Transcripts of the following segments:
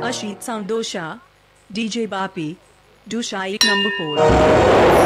Ashit Sound Dosha, DJ Bapi, Dosha 8 number 4.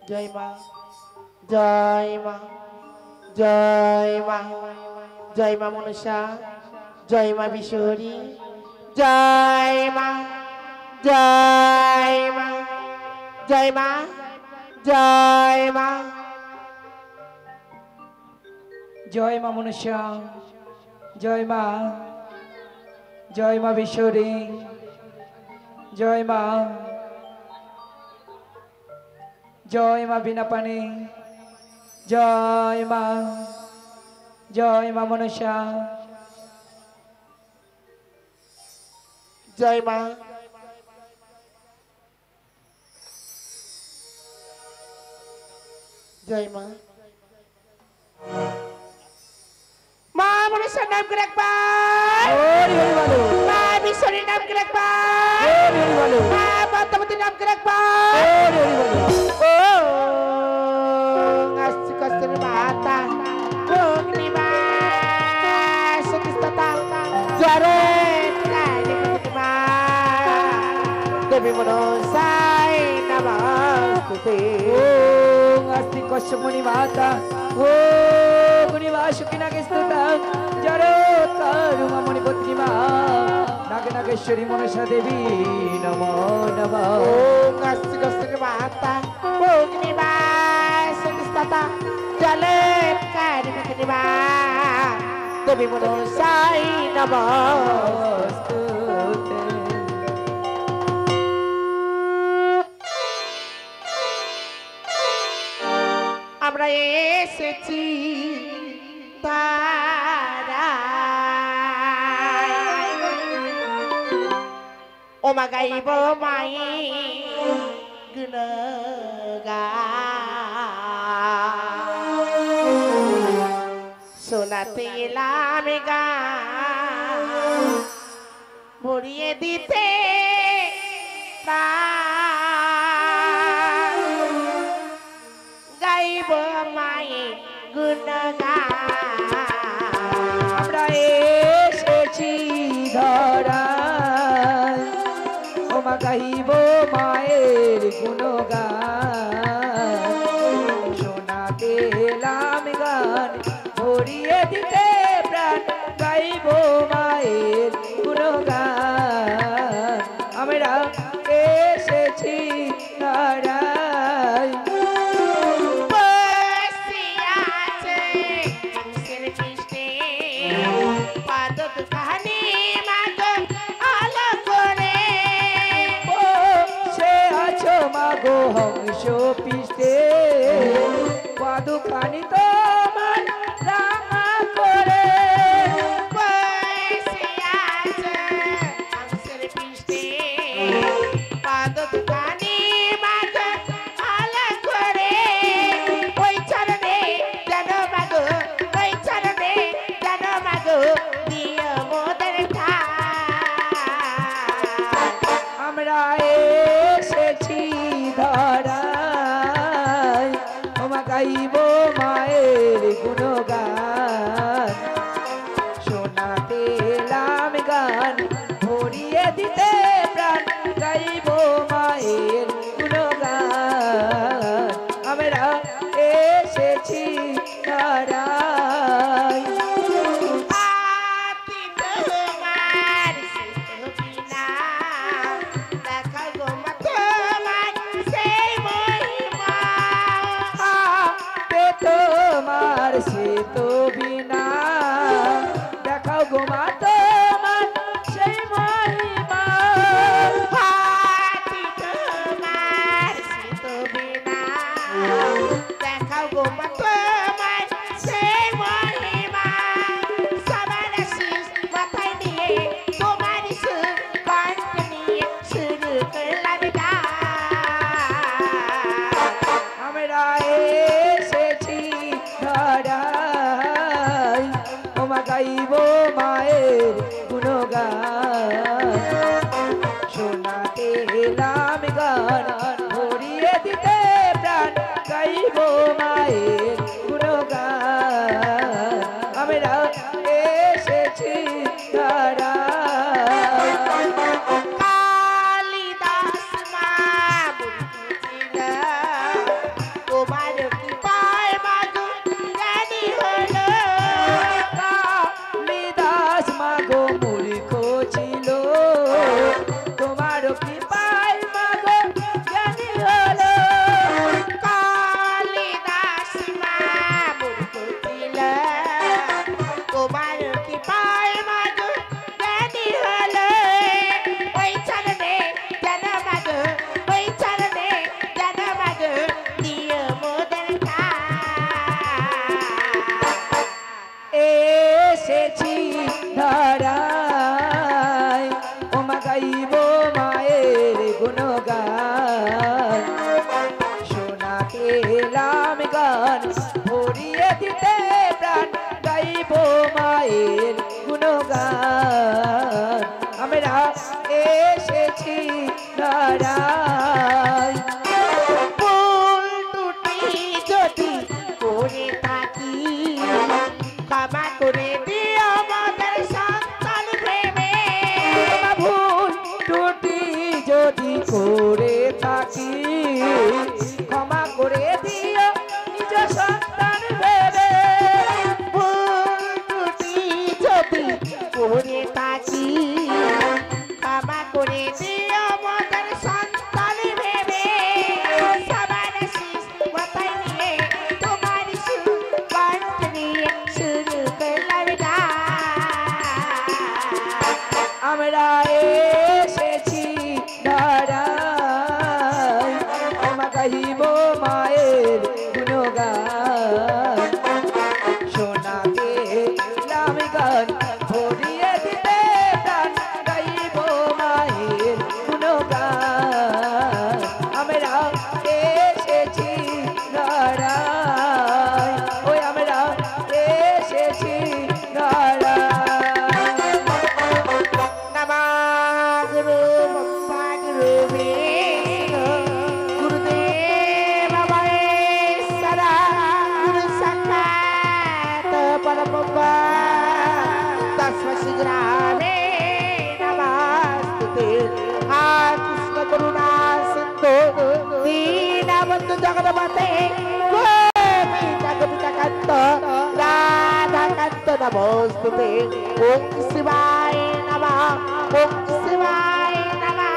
জয় মা জয় মা জয় মা জয় মা মনসা জয় মা বিশ্বহরি জয় মা জয় মা জয় মা জয় মা জয় মা মনসা জয় মা জয় মা বিশ্বহরি জয় মা জয় মা বিনা পানি জয় মা মনসা জয় মা জয় মা মা মনসার নাম করে একবার মা বিশ্বরীর নাম করে একবার মা পদ্মাবতীর নাম করে একবার ও আস্তি কষ্টের মাতা অগ্নিবাস সতিস্ততা জরে মা দেবী মনসাই নমস্তুতে আস্তি কশ্যপনি মাতা ও গুণিবাসুকিনা স্তোতা জড়ো কারুমা মণিপত্রী মা নাগে নাগেশ্বরী মনসা দেবী নমো নমঃ ওম আস্তি কষ্টের মাতা অগ্নিবাস সতিস্ততা জলে কারিণী মা দেবী মনসাই নমস্তুতে আমরা এসেছি তারা ও মা গাইব মাই শোনাতে এলাম গান ভরিয়ে দিতে গাইব মায়ে গুণগান আমরা এসেছি ধরায় ও মা গাইব মায়ের গুণগান শোনাতে এলাম গান ভরিয়ে দিতে প্রাণ গাইব মায়ের গুণগান আমরা এসেছি ধরায় মাগো হংস পিষ্টে পাদুখানি তোমার রাঙা করে আমরা এসেছি ধরায় ও মা গাইব মায়ের আমরা এসেছি ধরায় আমা গাহিব মায়ের গুণগান সোনাকে নাম গান ভরিয়ে দিতে প্রাণ গাইব মায়ের গুণগান আমরা এসেছি ধরায় ওই আমরা এসেছি ধরায় জগন্নাথে রাধাকান্ত নমস্তুতে ওম শিবায় নমঃ ওম শিবায় নমঃ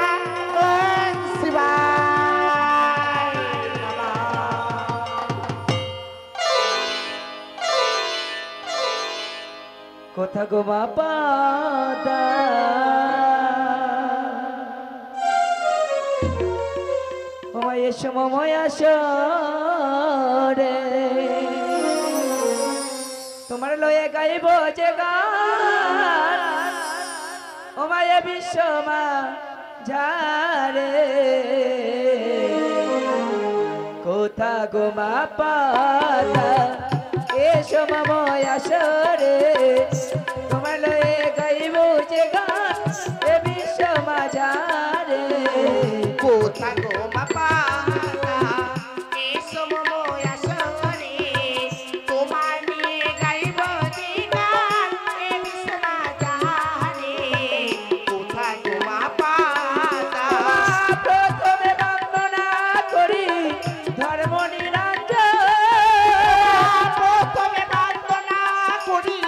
ওম শিবায় নমঃ। কোথা গো মা পাদা ওমায় এসো মময় আসো রে তোমার লয়ে গাইব যে গান ওমায় বিশ্ব মা ঝারে কোথা গো মা পাদা এসো মময় আসো রে তোমার লয়ে গাইব যে গান এ বিশ্ব মা ঝারে কোথা গো মা পাদা এসো মময় আসো রে তোমার নিয়ে গাইব যে গান এ বিশ্ব মা ঝারে কোথা গো মা পাদা প্রথমে বন্দনা করি ধর্ম নিরঞ্জন প্রথমে বন্দনা করি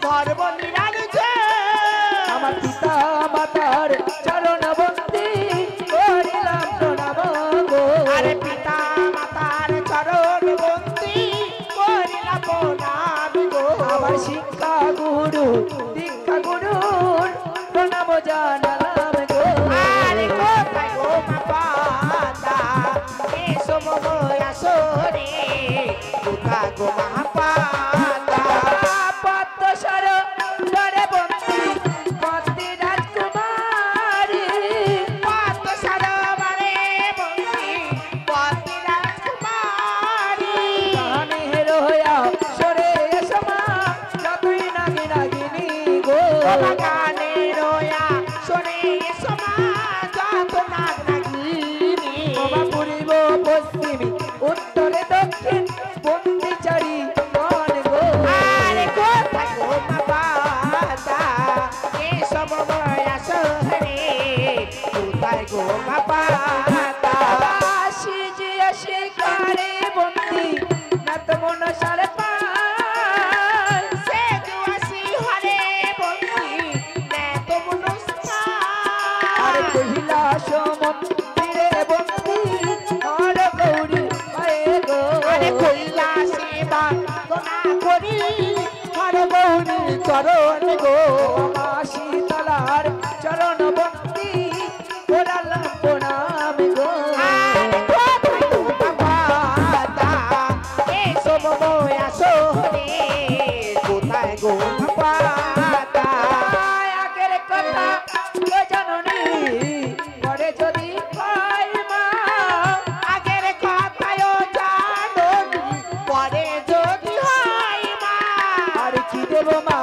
ধর্ম নিরঞ্জন আমার পিতা মাতার চরণ বন্দি করিলাম প্রণাম গো আরে পিতা মাতার চরণ বন্দি করিলাম প্রণাম গো আমার শিক্ষা গুরু দীক্ষা গুরুর প্রণাম জানালাম গো আরে কোথায় গো মা পাদা এসো মময় আসো রে কোথায় গো মা পাদা পদ্ম সর ধরে বন্দি বন্দি রাজকুমারী পাদ সরোবরে বন্দি বন্দি রাজকুমারী কানে রোয়া সরে এসো মা যতই নাগি নাগিনী গো বাবা গানে রোয়া শোনে সমাজ যত নাগ নাগিনী বাবা পূর্ব পশ্চিমী উত্তরে দক্ষিণ বন্দি চারি গণ গো আরে কোথায় গো মা পাদা এসো মময় আসো রে কোথায় গো মা পাদা আসি যে শিকারে বন্দি নাত মন সারে পায় সে দুয়াসি হরে বন্দি নে তো মনুষ্যা আর কহিলা সমন্দিরে বন্দি আর গৌরী পায়ে গো আরে কইলা সেবা গোনা করি হরে গৌরী চরণ গো মা শীতলার চরণ বন্দি ওরালাম প্রণাম গো আরে কোথায় গো মা পাদা এসো মময় আসো রে কোথায় গো মা পাদা আগের কথা ও জননী পরে যদি পাই মা আগের কথায়ও জানো পরে যদি হয় মা আর কি দেব মা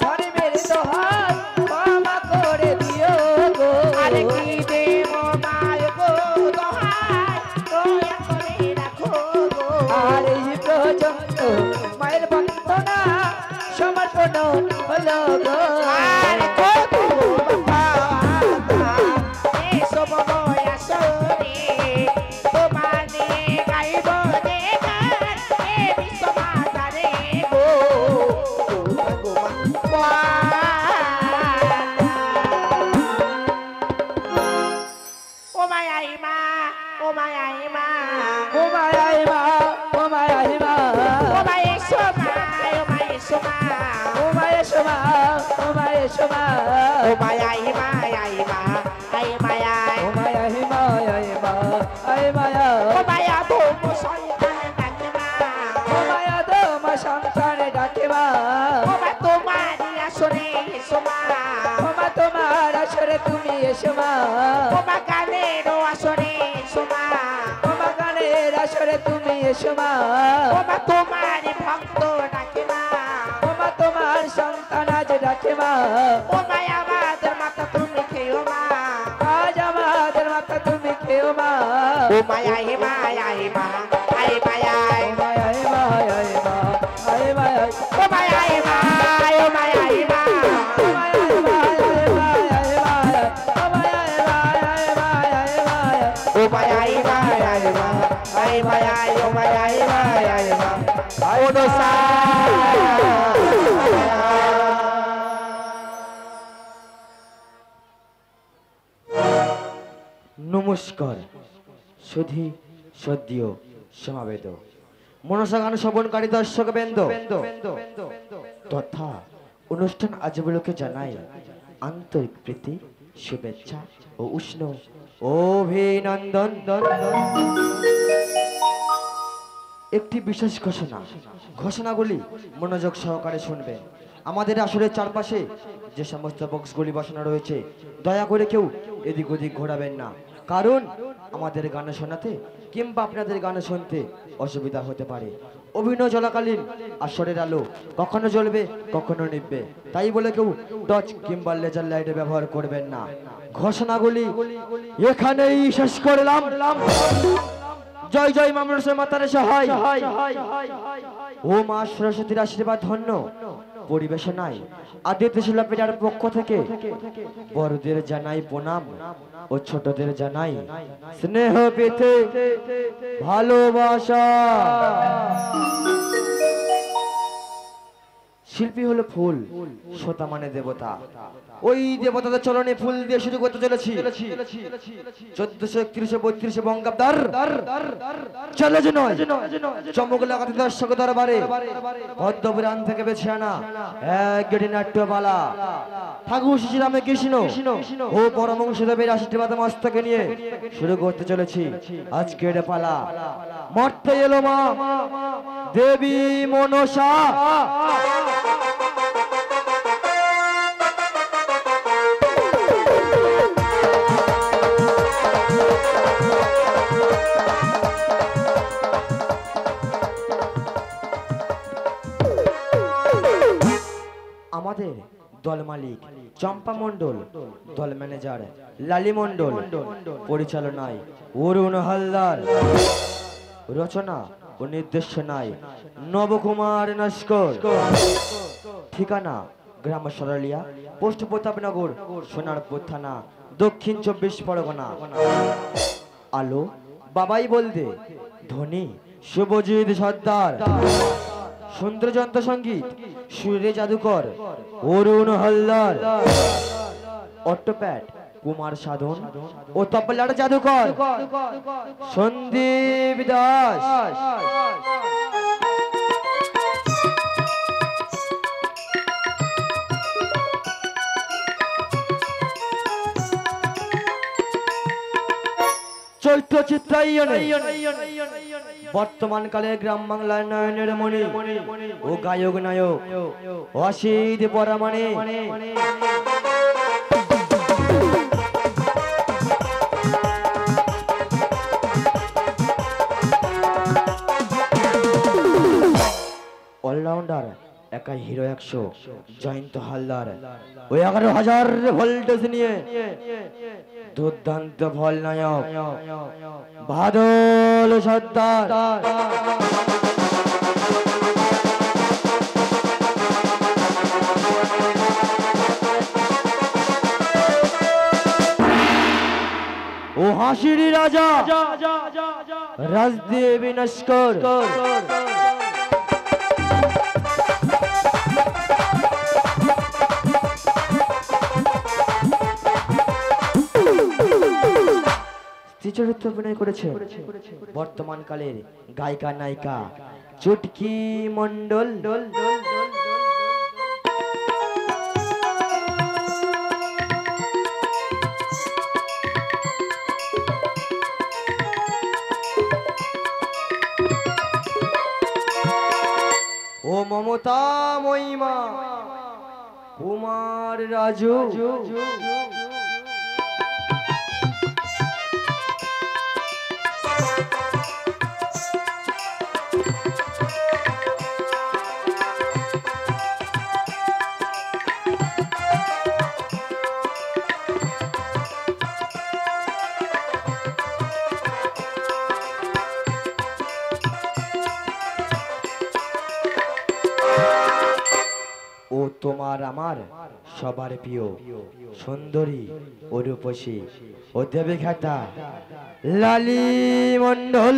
ধরে মেরে দোহাই ক্ষমা করে দিও গো আরে কি দেব মায় গো দোহাই দয়া করে রাখো গো আর এই পর্যন্ত মায়ের বন্দনা সমর্পণ হলো গো আরে কত বাবা এসো মময় আসো রে তোমার নিয়ে গাইব রে গান এ বিশ্ব মাতারে গো ও মায়াই মা ও মায়াই মা ও মায়াই মা ও মায়াই মা ও মায়ে সোমা ও মায়ে সোমা ও মায়ের সোমা ও মায়ের সোমা ও মায়াই এসো মা ওমা গানের আসরে এসো মা ওমা গানের আসরে তুমি এসো মা ওমা তোমার ভক্ত ডাকে মা ওমা তোমার সন্তান আজ ডাকে মা ওমা আমাদের মাতা তুমি খেও মা আজ আমাদের মাতা তুমি খেও মা ওমা আয় মা আয় মা আয় মা আয় ও মা আয় মা আয় মা আয় মা আয় ওমা আয় মা ওমা আয় মা ওমা আয় মা আয় মা আয় মা আয় ওমা আয় মা আয় মা ওনো সা নমস্কার সুধী সদ্যীয় সমাবেত মনসা গান শ্রবণকারী দর্শক বৃন্দ তথা অনুষ্ঠান আজগুলোকে জানাই আন্তরিক প্রীতি শুভেচ্ছা ও উষ্ণ অভিনন্দন। একটি বিশেষ ঘোষণাগুলি মনোযোগ সহকারে শুনবেন। আমাদের আসলে চারপাশে যে সমস্ত বক্সগুলি বসানো রয়েছে দয়া করে কেউ এদিক ওদিক ঘোরাবেন না, কারণ আমাদের গান শোনাতে কিংবা আপনাদের গান শুনতে অসুবিধা হতে পারে। অভিনয় চলাকালীন আসরের আলো কখনো জ্বলবে কখনো নিভবে, তাই বলে কেউ টর্চ কিংবা লেজার লাইটের ব্যবহার করবেন না। ঘোষণাগুলি এখানেই শেষ করলাম। জয় জয় মা মনসা মাতার সহায় ও মা সরস্বতীর আশীর্বাদ ধন্য। পরিবেশনায় আদিত্য শিল্পীর পক্ষ থেকে বড়দের জানাই প্রণাম ও ছোটদের জানাই স্নেহ পেতে ভালোবাসা। শিল্পী হলো ফুল, শ্রোতা মানে দেবতা। ওই দেবতাদের চরণে ফুল দিয়ে শুরু করতে চলেছি 1431-32 বঙ্গাব্দার চলে যে নয় চমক লাগাতে দর্শক দরবারে পদ্মপুরাণ থেকে বেছে আনা এক গেটি নাট্যপালা ঠাকুর শ্রীরামে কৃষ্ণ ও পরমহংসদেবের আশীর্বাদ মস্তকে নিয়ে শুরু করতে চলেছি আজকের পালা। মর্তে এলো মা দেবী মনসা। আমাদের দল মালিক চম্পা মণ্ডল, দল ম্যানেজার লালি মণ্ডল, পরিচালনায় অরুণ হালদার, রচনা ও নির্দেশনায় নবকুমার নস্কর, ঠিকানা গ্রাম সরালিয়া, পোস্ট প্রতাপনগর, সোনারপুর থানা, দক্ষিণ 24 পরগনা। আলো বাবাই বলতে ধনী শুভজিৎ সর্দার, সুন্দর যন্ত্র সঙ্গীত সুরে জাদুকর অরুণ হালদার, অটোপ্যাড কুমার সাধন ও তবলার জাদুকর সন্দীপ দাস। চৈত্র চিত্রায়নে বর্তমান কালে গ্রাম বাংলার নয়নের মণি ও গায়ক নায়ক অসিত পরামানে অলরাউন্ডার একাই হিরো 100 জয়ন্ত হালদার ওই 11,000 ভোল্টেজ নিয়ে দুর্দান্ত ভল নায়ক বাদল সর্দার। ও হাসির রাজা রাজদেব নস্কর। চরিত্র অভিনয় করেছে বর্তমান কালের গায়িকা নায়িকা চুটকি মণ্ডল। ও মমতা মহিমা কুমার রাজু। তোমার আমার সবার প্রিয় সুন্দরী ও রূপসী ও দেবী খ্যাতা লালি মণ্ডল।